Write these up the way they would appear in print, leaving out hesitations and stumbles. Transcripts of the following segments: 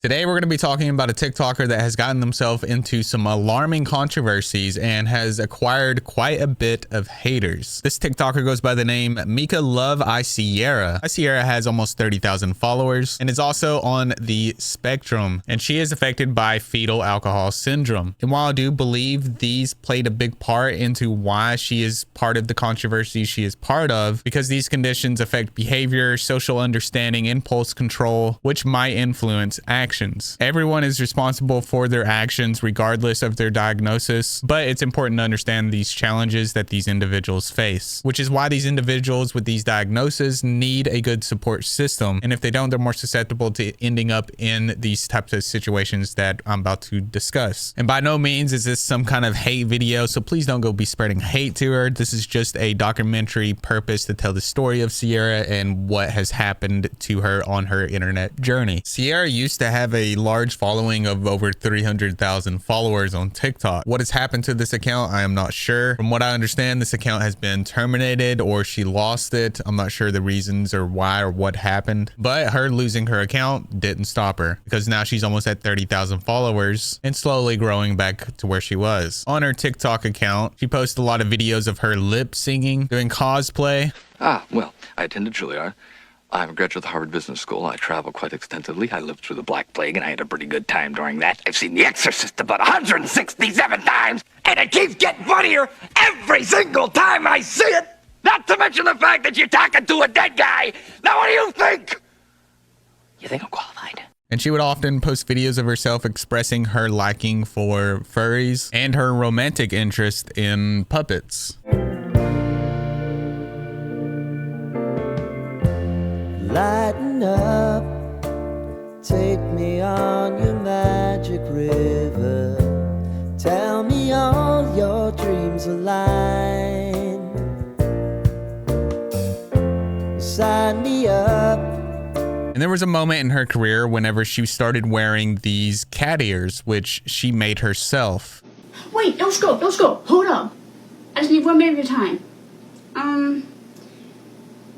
Today, we're going to be talking about a TikToker that has gotten themselves into some alarming controversies and has acquired quite a bit of haters. This TikToker goes by the name Mika Love Icierra. Icierra has almost 30,000 followers and is also on the spectrum, and she is affected by fetal alcohol syndrome. And while I do believe these played a big part into why she is part of the controversy she is part of, because these conditions affect behavior, social understanding, impulse control, which might influence actions. Everyone is responsible for their actions regardless of their diagnosis, but it's important to understand these challenges that these individuals face, which is why these individuals with these diagnoses need a good support system. And if they don't, they're more susceptible to ending up in these types of situations that I'm about to discuss. And by no means is this some kind of hate video, so please don't go be spreading hate to her. This is just a documentary purpose to tell the story of Sierra and what has happened to her on her internet journey. Sierra used to have a large following of over 300,000 followers on TikTok. What has happened to this account, I am not sure. From what I understand, this account has been terminated or she lost it. I'm not sure the reasons or why or what happened, but her losing her account didn't stop her, because now she's almost at 30,000 followers and slowly growing back to where she was. On her TikTok account, she posts a lot of videos of her lip singing, doing cosplay. Well, I attended Juilliard. I'm a graduate of the Harvard Business School. I travel quite extensively. I lived through the Black Plague, and I had a pretty good time during that. I've seen The Exorcist about 167 times, and it keeps getting funnier every single time I see it. Not to mention the fact that you're talking to a dead guy. Now, what do you think? You think I'm qualified? And she would often post videos of herself expressing her liking for furries and her romantic interest in puppets. Lighten up, take me on your magic river. Tell me all your dreams align. Sign me up. And there was a moment in her career whenever she started wearing these cat ears, which she made herself. Wait, don't go, hold up. I just need 1 minute of your time.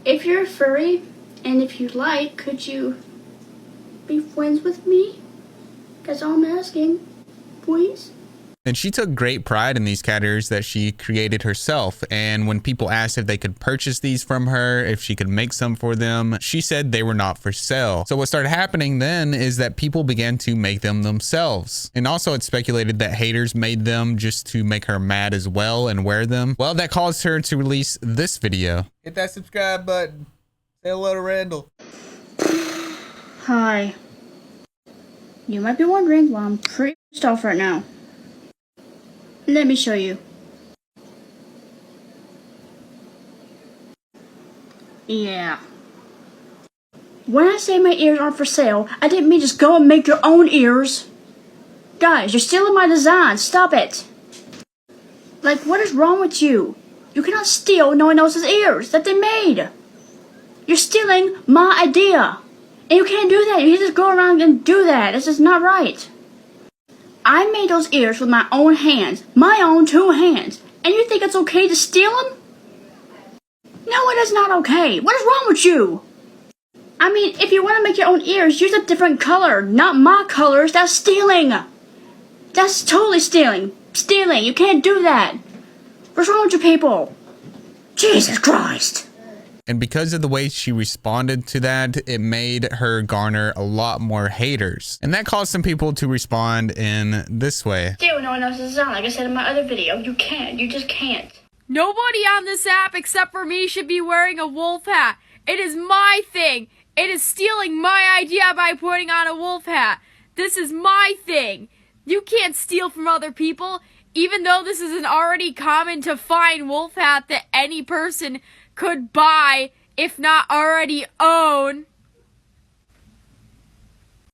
If you're a furry, and if you'd like, could you be friends with me? That's all I'm asking, please. And she took great pride in these cat ears that she created herself. And when people asked if they could purchase these from her, if she could make some for them, she said they were not for sale. So what started happening then is that people began to make them themselves. And also it's speculated that haters made them just to make her mad as well and wear them. Well, that caused her to release this video. Hit that subscribe button. Say hello to Randall. Hi. You might be wondering why I'm pretty pissed off right now. Let me show you. Yeah. When I say my ears aren't for sale, I didn't mean just go and make your own ears. Guys, you're stealing my design. Stop it. Like, what is wrong with you? You cannot steal no one else's ears that they made. You're stealing my idea. And you can't do that. You can't just go around and do that. This is not right. I made those ears with my own hands. My own 2 hands. And you think it's okay to steal them? No, it is not okay. What is wrong with you? I mean, if you want to make your own ears, use a different color. Not my colors. That's stealing. That's totally stealing. Stealing. You can't do that. What's wrong with you people? Jesus Christ. And because of the way she responded to that, it made her garner a lot more haters. And that caused some people to respond in this way. Steal no one else's design. Like I said in my other video, you can't. You just can't. Nobody on this app except for me should be wearing a wolf hat. It is my thing. It is stealing my idea by putting on a wolf hat. This is my thing. You can't steal from other people, even though this is an already common to find wolf hat that any person could buy, if not already own.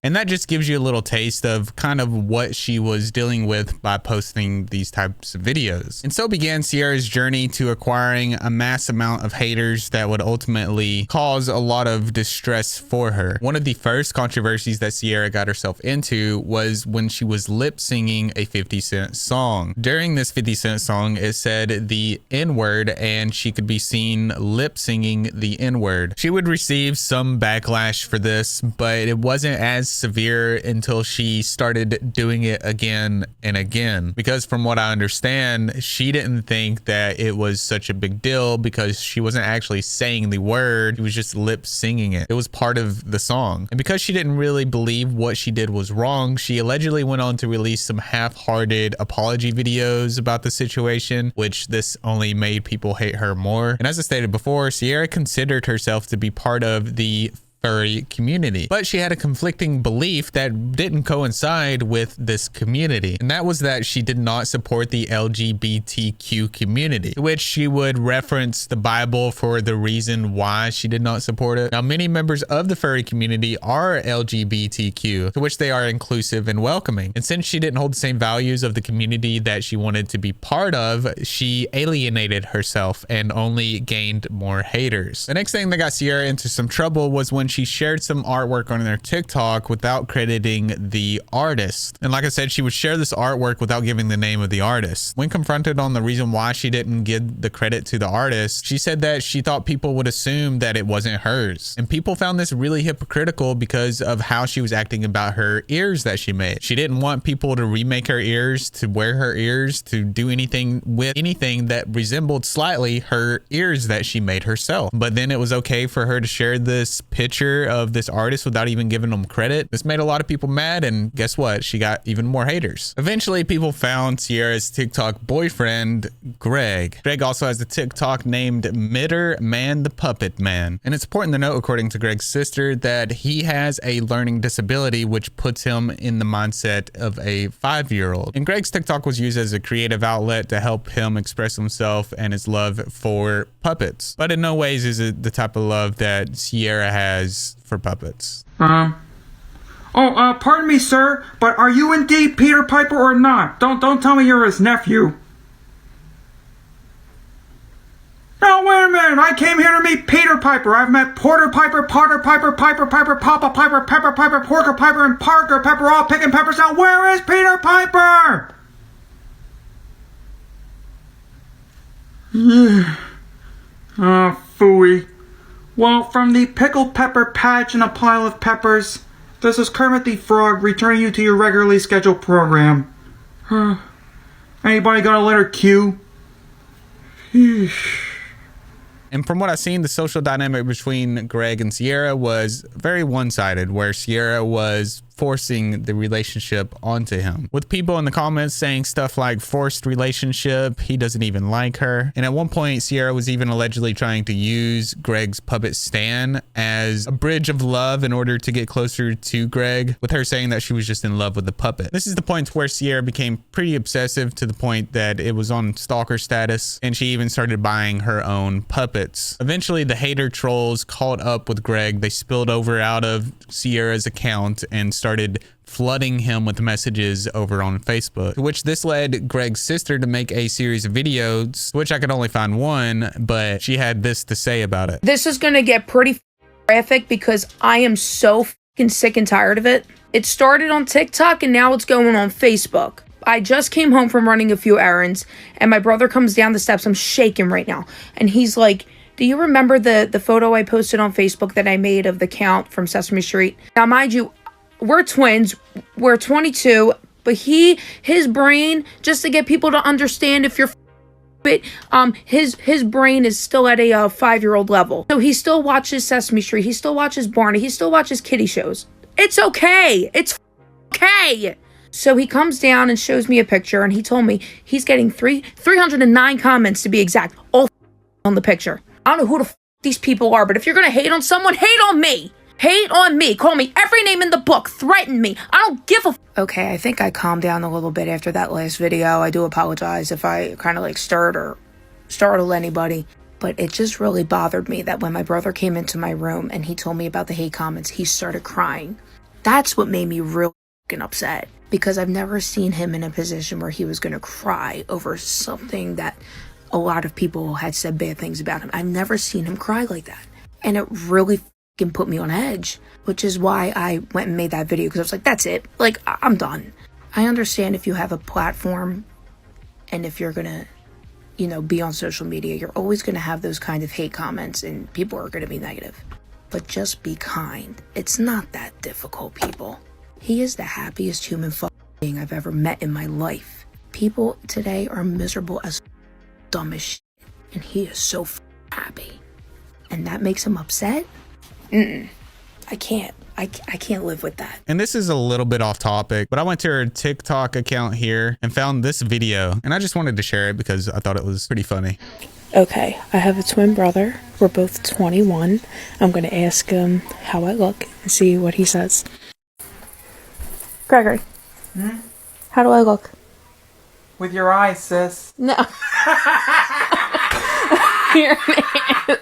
And that just gives you a little taste of kind of what she was dealing with by posting these types of videos. And so began Sierra's journey to acquiring a mass amount of haters that would ultimately cause a lot of distress for her. One of the first controversies that Sierra got herself into was when she was lip singing a 50 Cent song. During this 50 Cent song, it said the N-word and she could be seen lip singing the N-word. She would receive some backlash for this, but it wasn't as severe until she started doing it again and again. Because from what I understand, she didn't think that it was such a big deal because she wasn't actually saying the word. She was just lip singing it. It was part of the song. And because she didn't really believe what she did was wrong, she allegedly went on to release some half-hearted apology videos about the situation, which this only made people hate her more. And as I stated before, Sierra considered herself to be part of the furry community, but she had a conflicting belief that didn't coincide with this community, and that was that she did not support the LGBTQ community, to which she would reference the Bible for the reason why she did not support it. Now, many members of the furry community are LGBTQ, to which they are inclusive and welcoming, and since she didn't hold the same values of the community that she wanted to be part of, she alienated herself and only gained more haters. The next thing that got Sierra into some trouble was when she shared some artwork on their TikTok without crediting the artist. And like I said, she would share this artwork without giving the name of the artist. When confronted on the reason why she didn't give the credit to the artist, she said that she thought people would assume that it wasn't hers. And people found this really hypocritical because of how she was acting about her ears that she made. She didn't want people to remake her ears, to wear her ears, to do anything with anything that resembled slightly her ears that she made herself. But then it was okay for her to share this picture of this artist without even giving them credit. This made a lot of people mad, and guess what? She got even more haters. Eventually, people found Sierra's TikTok boyfriend, Greg. Greg also has a TikTok named Mitter Man the Puppet Man. And it's important to note, according to Greg's sister, that he has a learning disability, which puts him in the mindset of a 5-year-old. And Greg's TikTok was used as a creative outlet to help him express himself and his love for puppets. But in no ways is it the type of love that Sierra has for puppets. Pardon me, sir, but are you indeed Peter Piper or not? Don't tell me you're his nephew. No, wait a minute. I came here to meet Peter Piper. I've met Porter Piper, Potter Piper, Piper Piper, Papa Piper, Pepper Piper, Porker Piper, and Parker Pepper, all picking peppers out. Where is Peter Piper? Phooey. Well, from the pickled pepper patch and a pile of peppers, this is Kermit the Frog returning you to your regularly scheduled program. Anybody got a letter Q? And from what I've seen, the social dynamic between Greg and Sierra was very one-sided, where Sierra was forcing the relationship onto him, with people in the comments saying stuff like forced relationship, he doesn't even like her. And at one point, Sierra was even allegedly trying to use Greg's puppet Stan as a bridge of love in order to get closer to Greg, with her saying that she was just in love with the puppet. This is the point where Sierra became pretty obsessive, to the point that it was on stalker status, and she even started buying her own puppets. Eventually, the hater trolls caught up with Greg. They spilled over out of Sierra's account and started flooding him with messages over on Facebook, to which this led Greg's sister to make a series of videos, which I could only find one, but she had this to say about it. This is gonna get pretty graphic because I am so fucking sick and tired of it. It started on TikTok and now it's going on Facebook. I just came home from running a few errands and my brother comes down the steps. I'm shaking right now. And he's like, do you remember the photo I posted on Facebook that I made of the Count from Sesame Street? Now, mind you, we're twins, we're 22, but his brain, just to get people to understand if you're his brain is still at a 5-year-old level. So he still watches Sesame Street, he still watches Barney, he still watches kiddie shows. It's okay. It's okay. So he comes down and shows me a picture, and he told me he's getting 309 comments to be exact, all on the picture. I don't know who the these people are, but if you're gonna hate on someone, hate on me. Hate on me. Call me every name in the book. Threaten me. I don't give a Okay, I think I calmed down a little bit after that last video. I do apologize if I kind of like stirred or startled anybody. But it just really bothered me that when my brother came into my room and he told me about the hate comments, he started crying. That's what made me real fucking upset. Because I've never seen him in a position where he was gonna cry over something that a lot of people had said bad things about him. I've never seen him cry like that. And it really fucking put me on edge, which is why I went and made that video, because I was like, that's it. Like, I'm done. I understand if you have a platform and if you're gonna, you know, be on social media, you're always gonna have those kind of hate comments and people are gonna be negative. But just be kind. It's not that difficult, people. He is the happiest human being I've ever met in my life. People today are miserable as dumb as shit, and he is so happy. And that makes him upset? I can't. I can't live with that. And this is a little bit off topic, but I went to her TikTok account here and found this video, and I just wanted to share it because I thought it was pretty funny. Okay, I have a twin brother. We're both 21. I'm going to ask him how I look and see what he says. Gregory, how do I look? With your eyes, sis. No. Here it is.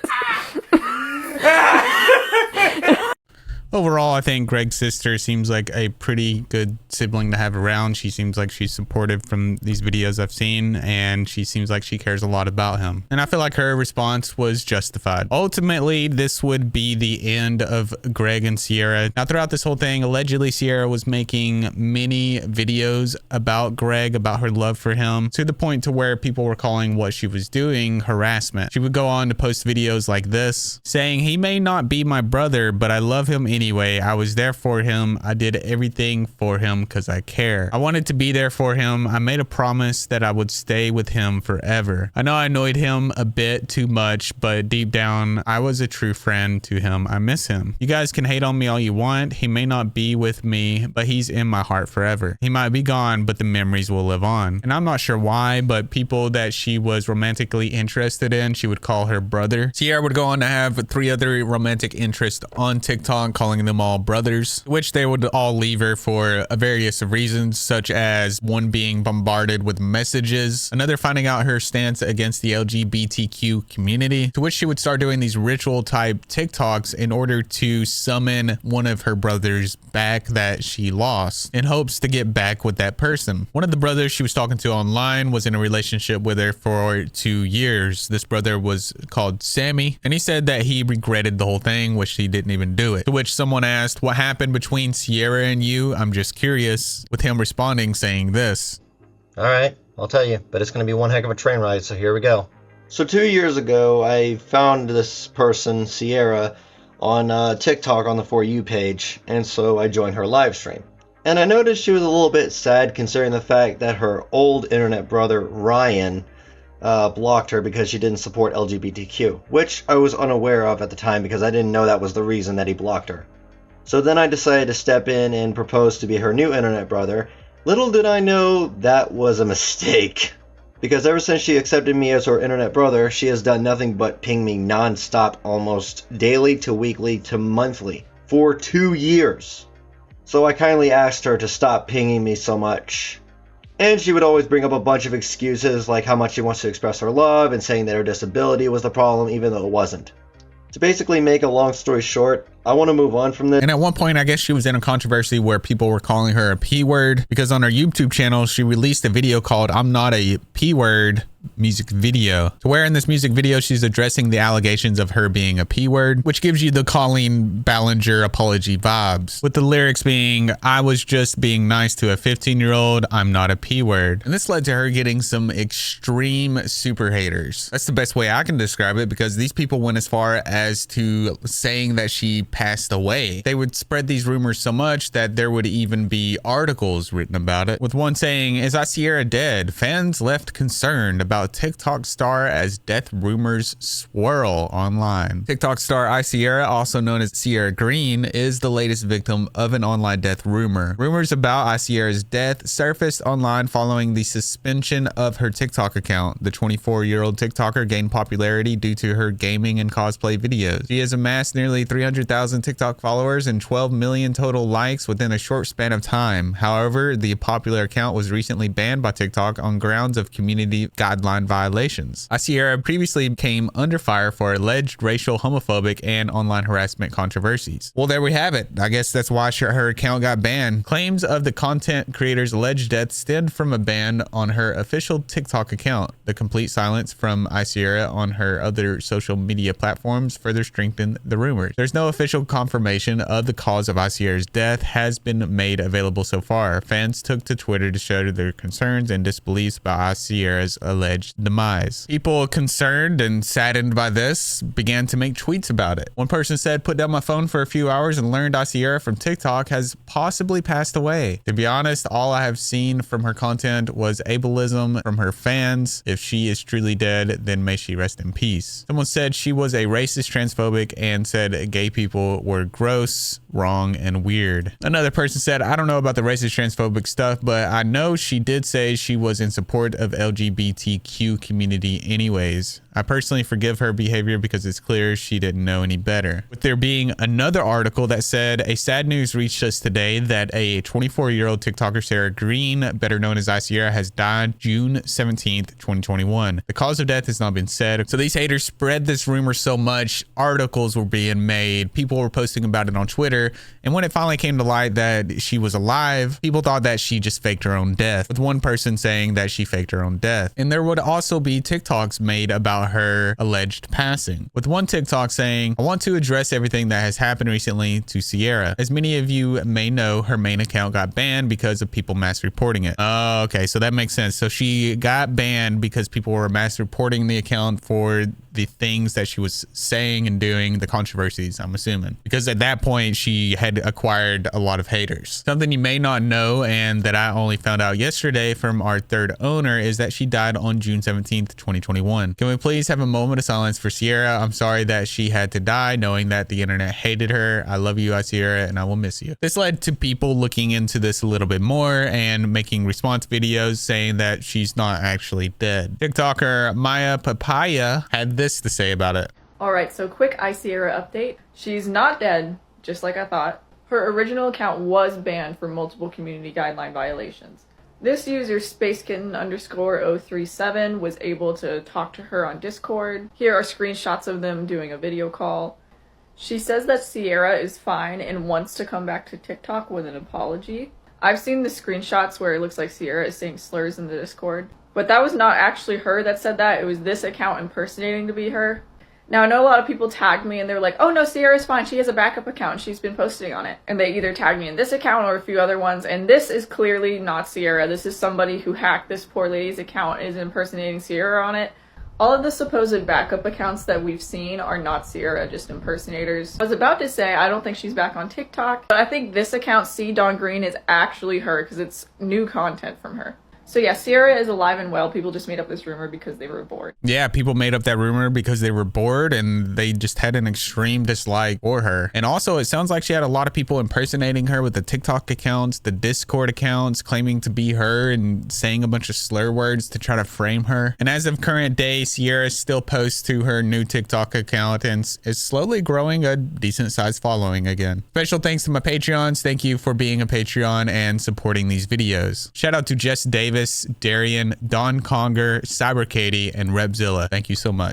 Overall, I think Greg's sister seems like a pretty good sibling to have around. She seems like she's supportive from these videos I've seen, and she seems like she cares a lot about him. And I feel like her response was justified. Ultimately, this would be the end of Greg and Sierra. Now, throughout this whole thing, allegedly Sierra was making many videos about Greg, about her love for him, to the point to where people were calling what she was doing harassment. She would go on to post videos like this, saying, "He may not be my brother, but I love him anyway. I was there for him. I did everything for him because I care. I wanted to be there for him. I made a promise that I would stay with him forever. I know I annoyed him a bit too much, but deep down, I was a true friend to him. I miss him. You guys can hate on me all you want. He may not be with me, but he's in my heart forever. He might be gone, but the memories will live on." And I'm not sure why, but people that she was romantically interested in, she would call her brother. Sierra would go on to have 3 other romantic interests on TikTok, calling them all brothers, which they would all leave her for various reasons, such as one being bombarded with messages, another finding out her stance against the LGBTQ community, to which she would start doing these ritual type TikToks in order to summon one of her brothers back that she lost, in hopes to get back with that person. One of the brothers she was talking to online was in a relationship with her for 2 years. This brother was called Sammy, and he said that he regretted the whole thing, which he didn't even do it. To which someone asked, "What happened between Sierra and you? I'm just curious," with him responding saying this. "All right, I'll tell you, but it's going to be one heck of a train ride, so here we go." So 2 years ago, I found this person, Sierra, on TikTok on the For You page, and so I joined her live stream. And I noticed she was a little bit sad considering the fact that her old internet brother, Ryan, blocked her because she didn't support LGBTQ, which I was unaware of at the time because I didn't know that was the reason that he blocked her. So then I decided to step in and propose to be her new internet brother. Little did I know that was a mistake, because ever since she accepted me as her internet brother, she has done nothing but ping me non-stop, almost daily to weekly to monthly, for 2 years. So I kindly asked her to stop pinging me so much. And she would always bring up a bunch of excuses like how much she wants to express her love and saying that her disability was the problem even though it wasn't. To basically make a long story short, I want to move on from this. And at one point, I guess she was in a controversy where people were calling her a P-word because on her YouTube channel, she released a video called "I'm Not a P-Word" music video, to where in this music video she's addressing the allegations of her being a P-word, which gives you the Colleen Ballinger apology vibes, with the lyrics being, "I was just being nice to a 15-year-old, I'm not a P-word." And this led to her getting some extreme super haters. That's the best way I can describe it, because these people went as far as to saying that she passed away. They would spread these rumors so much that there would even be articles written about it, with one saying, "Is Sierra dead? Fans left concerned about TikTok star as death rumors swirl online." TikTok star icierra, also known as Sierra Green, is the latest victim of an online death rumor. Rumors about icierra's death surfaced online following the suspension of her TikTok account. The 24-year-old TikToker gained popularity due to her gaming and cosplay videos. She has amassed nearly 300,000 TikTok followers and 12 million total likes within a short span of time. However, the popular account was recently banned by TikTok on grounds of community guideline violations. Sierra previously came under fire for alleged racial, homophobic, and online harassment controversies. Well, there we have it. I guess that's why her account got banned. Claims of the content creator's alleged death stemmed from a ban on her official TikTok account. The complete silence from Sierra on her other social media platforms further strengthened the rumors. There's no official official confirmation of the cause of icierra's death has been made available so far. Fans took to Twitter to show their concerns and disbeliefs about icierra's alleged demise. People concerned and saddened by this began to make tweets about it. One person said, "Put down my phone for a few hours and learned icierra from TikTok has possibly passed away. To be honest, all I have seen from her content was ableism from her fans. If she is truly dead, then may she rest in peace." Someone said she was a racist, transphobic, and said gay people were gross, wrong, and weird. Another person said, "I don't know about the racist, transphobic stuff, but I know she did say she was in support of LGBTQ community anyways. I personally forgive her behavior because it's clear she didn't know any better." With there being another article that said, "A sad news reached us today that a 24-year-old TikToker, Sarah Green, better known as icierra, has died June 17th, 2021. The cause of death has not been said." So these haters spread this rumor so much, articles were being made, people were posting about it on Twitter, and when it finally came to light that she was alive, people thought that she just faked her own death, with one person saying that she faked her own death. And there would also be TikToks made about her alleged passing, with one TikTok saying, "I want to address everything that has happened recently to Sierra. As many of you may know, her main account got banned because of people mass reporting it." Oh, okay, so that makes sense. So she got banned because people were mass reporting the account for the things that she was saying and doing, the controversies, I'm assuming, because at that point she had acquired a lot of haters. Something you may not know, and that I only found out yesterday from our third owner, is that she died on June 17th, 2021. Can we please have a moment of silence for Sierra? I'm sorry that she had to die, knowing that the internet hated her. I love you, icierra, and I will miss you. This led to people looking into this a little bit more and making response videos saying that she's not actually dead. TikToker Maya Papaya had this to say about it. Alright, so quick icierra update. She's not dead, just like I thought. Her original account was banned for multiple community guideline violations. This user, spacekitten_037, was able to talk to her on Discord. Here are screenshots of them doing a video call. She says that Sierra is fine and wants to come back to TikTok with an apology. I've seen the screenshots where it looks like Sierra is saying slurs in the Discord, but that was not actually her that said that. It was this account impersonating to be her. Now, I know a lot of people tagged me and they were like, "Oh no, Sierra's fine, she has a backup account, she's been posting on it." And they either tagged me in this account or a few other ones, and this is clearly not Sierra. This is somebody who hacked this poor lady's account, is impersonating Sierra on it. All of the supposed backup accounts that we've seen are not Sierra, just impersonators. I was about to say I don't think she's back on TikTok, but I think this account, C Dawn Green, is actually her because it's new content from her. So yeah, Sierra is alive and well. People just made up this rumor because they were bored. Yeah, people made up that rumor because they were bored and they just had an extreme dislike for her. And also, it sounds like she had a lot of people impersonating her with the TikTok accounts, the Discord accounts, claiming to be her and saying a bunch of slur words to try to frame her. And as of current day, Sierra still posts to her new TikTok account and is slowly growing a decent sized following again. Special thanks to my Patreons. Thank you for being a Patreon and supporting these videos. Shout out to Jess Davis, Darian, Don Conger, Cyber Katie, and Rebzilla. Thank you so much.